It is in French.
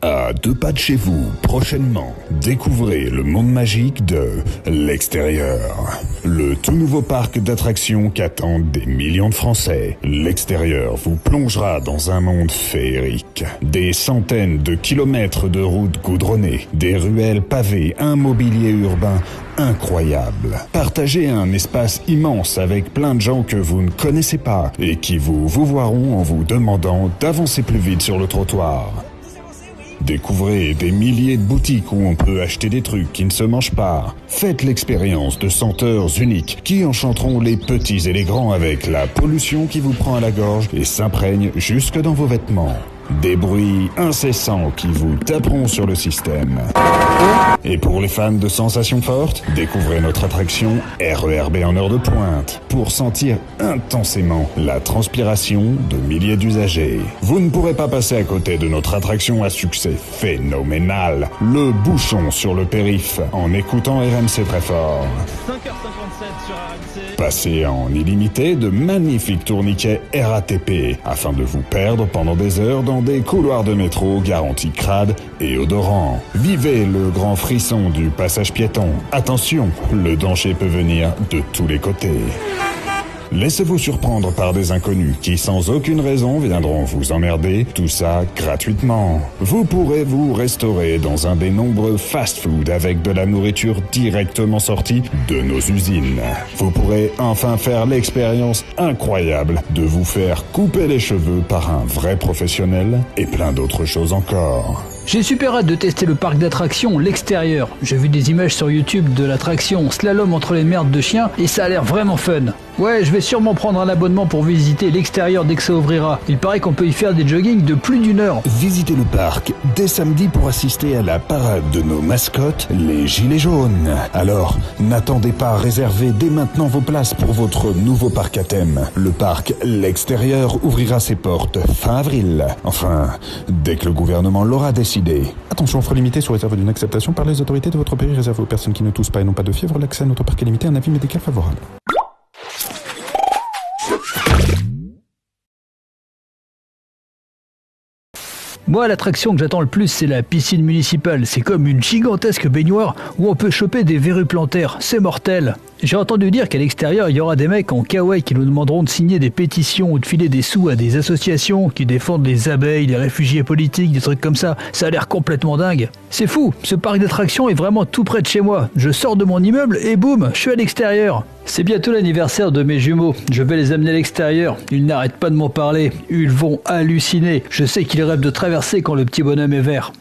À 2 pas de chez vous, prochainement, découvrez le monde magique de l'extérieur. Le tout nouveau parc d'attractions qu'attendent des millions de Français. L'extérieur vous plongera dans un monde féerique. Des centaines de kilomètres de routes goudronnées, des ruelles pavées, un mobilier urbain incroyable. Partagez un espace immense avec plein de gens que vous ne connaissez pas et qui vous voiront en vous demandant d'avancer plus vite sur le trottoir. Découvrez des milliers de boutiques où on peut acheter des trucs qui ne se mangent pas. Faites l'expérience de senteurs uniques qui enchanteront les petits et les grands avec la pollution qui vous prend à la gorge et s'imprègne jusque dans vos vêtements. Des bruits incessants qui vous taperont sur le système. Et pour les fans de sensations fortes, découvrez notre attraction RERB en heure de pointe pour sentir intensément la transpiration de milliers d'usagers. Vous ne pourrez pas passer à côté de notre attraction à succès phénoménal, le bouchon sur le périph', en écoutant RMC très fort. 5h57 sur RMC. Passez en illimité de magnifiques tourniquets RATP afin de vous perdre pendant des heures dans des couloirs de métro garantis crades et odorants. Vivez le grand frisson du passage piéton. Attention, le danger peut venir de tous les côtés. Laissez-vous surprendre par des inconnus qui, sans aucune raison, viendront vous emmerder, tout ça gratuitement. Vous pourrez vous restaurer dans un des nombreux fast-food avec de la nourriture directement sortie de nos usines. Vous pourrez enfin faire l'expérience incroyable de vous faire couper les cheveux par un vrai professionnel et plein d'autres choses encore. J'ai super hâte de tester le parc d'attractions, l'extérieur. J'ai vu des images sur YouTube de l'attraction slalom entre les merdes de chiens et ça a l'air vraiment fun. Ouais, je vais sûrement prendre un abonnement pour visiter l'extérieur dès que ça ouvrira. Il paraît qu'on peut y faire des joggings de plus d'1 heure. Visitez le parc dès samedi pour assister à la parade de nos mascottes, les Gilets jaunes. Alors, n'attendez pas à réserver dès maintenant vos places pour votre nouveau parc à thème. Le parc L'Extérieur ouvrira ses portes fin avril. Enfin, dès que le gouvernement l'aura décidé. Attention, offre limitée sous réserve d'une acceptation par les autorités de votre pays réservé aux personnes qui ne toussent pas et n'ont pas de fièvre. L'accès à notre parc est limité à un avis médical favorable. Moi, l'attraction que j'attends le plus, c'est la piscine municipale. C'est comme une gigantesque baignoire où on peut choper des verrues plantaires. C'est mortel. J'ai entendu dire qu'à l'extérieur, il y aura des mecs en kawaii qui nous demanderont de signer des pétitions ou de filer des sous à des associations qui défendent les abeilles, les réfugiés politiques, des trucs comme ça. Ça a l'air complètement dingue. C'est fou, ce parc d'attractions est vraiment tout près de chez moi. Je sors de mon immeuble et boum, je suis à l'extérieur. C'est bientôt l'anniversaire de mes jumeaux. Je vais les amener à l'extérieur. Ils n'arrêtent pas de m'en parler. Ils vont halluciner. Je sais qu'ils rêvent de traverser quand le petit bonhomme est vert.